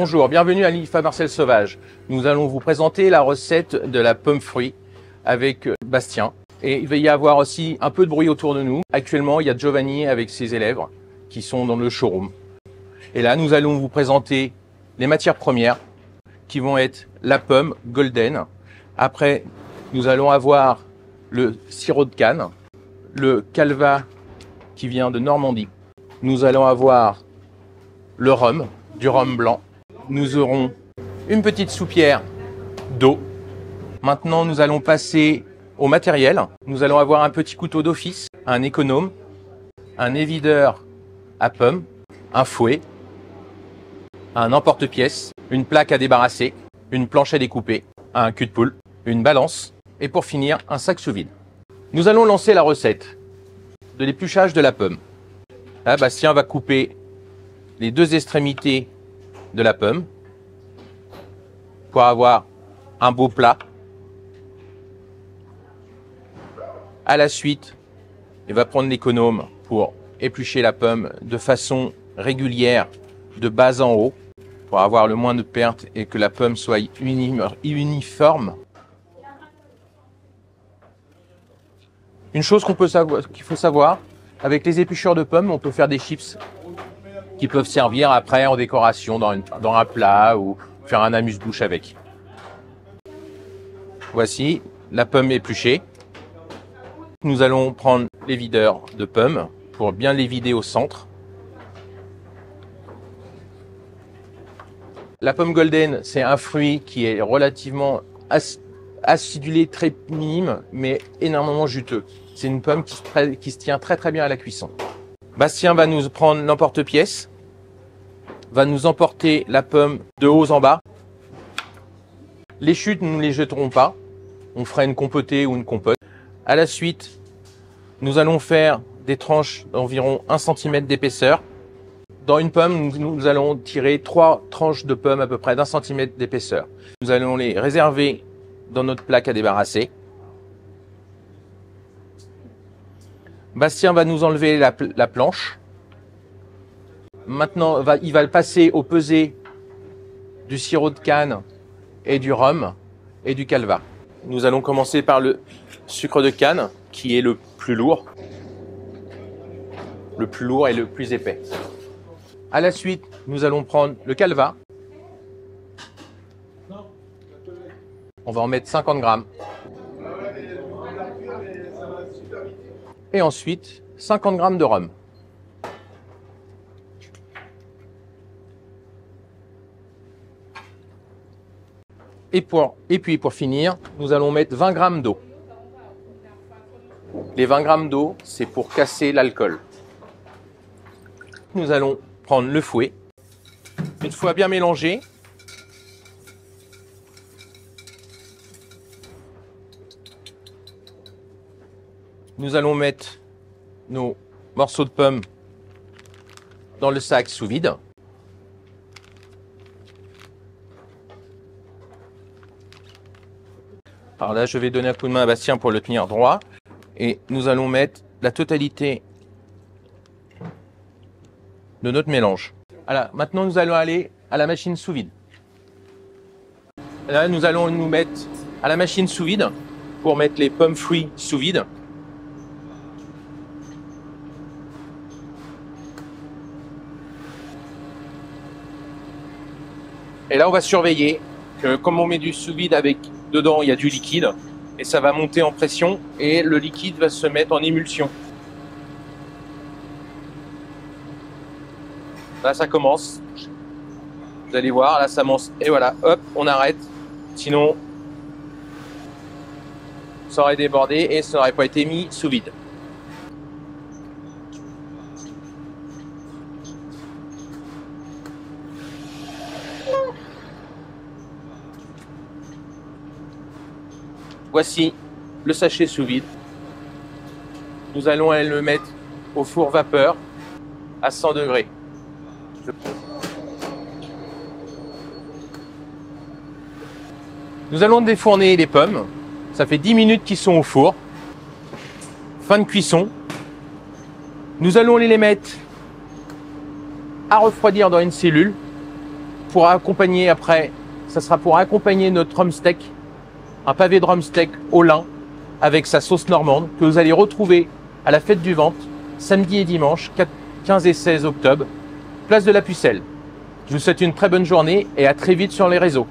Bonjour, bienvenue à l'IFA Marcel Sauvage. Nous allons vous présenter la recette de la pomme fruit avec Bastien. Et il va y avoir aussi un peu de bruit autour de nous. Actuellement, il y a Giovanni avec ses élèves qui sont dans le showroom. Et là, nous allons vous présenter les matières premières qui vont être la pomme golden. Après, nous allons avoir le sirop de canne, le calva qui vient de Normandie. Nous allons avoir le rhum, du rhum blanc. Nous aurons une petite soupière d'eau. Maintenant, nous allons passer au matériel. Nous allons avoir un petit couteau d'office, un économe, un évideur à pommes, un fouet, un emporte-pièce, une plaque à débarrasser, une planche à découper, un cul de poule, une balance et pour finir, un sac sous vide. Nous allons lancer la recette de l'épluchage de la pomme. Là, Bastien va couper les deux extrémités de la pomme pour avoir un beau plat. À la suite, il va prendre l'économe pour éplucher la pomme de façon régulière de bas en haut pour avoir le moins de pertes et que la pomme soit uniforme. Une chose qu'il faut savoir, avec les épluchures de pommes, on peut faire des chips qui peuvent servir après en décoration dans un plat ou faire un amuse-bouche avec. Voici la pomme épluchée. Nous allons prendre les videurs de pommes pour bien les vider au centre. La pomme golden, c'est un fruit qui est relativement acidulé, très minime, mais énormément juteux. C'est une pomme qui se tient très bien à la cuisson. Bastien va nous prendre l'emporte-pièce, va nous emporter la pomme de haut en bas. Les chutes, nous ne les jeterons pas. On fera une compotée ou une compote. À la suite, nous allons faire des tranches d'environ 1 cm d'épaisseur. Dans une pomme, nous allons tirer 3 tranches de pommes à peu près d'1 cm d'épaisseur. Nous allons les réserver dans notre plaque à débarrasser. Bastien va nous enlever la planche. Maintenant, il va le passer au pesé du sirop de canne et du rhum et du calva. Nous allons commencer par le sucre de canne qui est le plus lourd et le plus épais. À la suite, nous allons prendre le calva. On va en mettre 50 grammes. Et ensuite, 50 grammes de rhum. Et puis pour finir, nous allons mettre 20 grammes d'eau. Les 20 grammes d'eau, c'est pour casser l'alcool. Nous allons prendre le fouet. Une fois bien mélangé, nous allons mettre nos morceaux de pommes dans le sac sous vide. Alors là, je vais donner un coup de main à Bastien pour le tenir droit. Et nous allons mettre la totalité de notre mélange. Voilà, maintenant nous allons aller à la machine sous vide. Là, nous allons nous mettre à la machine sous vide pour mettre les pommes fruits sous vide. Et là, on va surveiller que comme on met du sous vide avec dedans, il y a du liquide et ça va monter en pression et le liquide va se mettre en émulsion. Là, ça commence. Vous allez voir, là, ça commence. Et voilà, hop, on arrête. Sinon, ça aurait débordé et ça n'aurait pas été mis sous vide. Voici le sachet sous vide. Nous allons aller le mettre au four vapeur à 100 degrés. Nous allons défourner les pommes. Ça fait 10 minutes qu'ils sont au four. Fin de cuisson. Nous allons les mettre à refroidir dans une cellule pour accompagner après, ça sera pour accompagner notre drumsteak, un pavé de drumsteak au lin avec sa sauce normande que vous allez retrouver à la fête du Ventre, samedi et dimanche, 15 et 16 octobre, place de la Pucelle. Je vous souhaite une très bonne journée et à très vite sur les réseaux.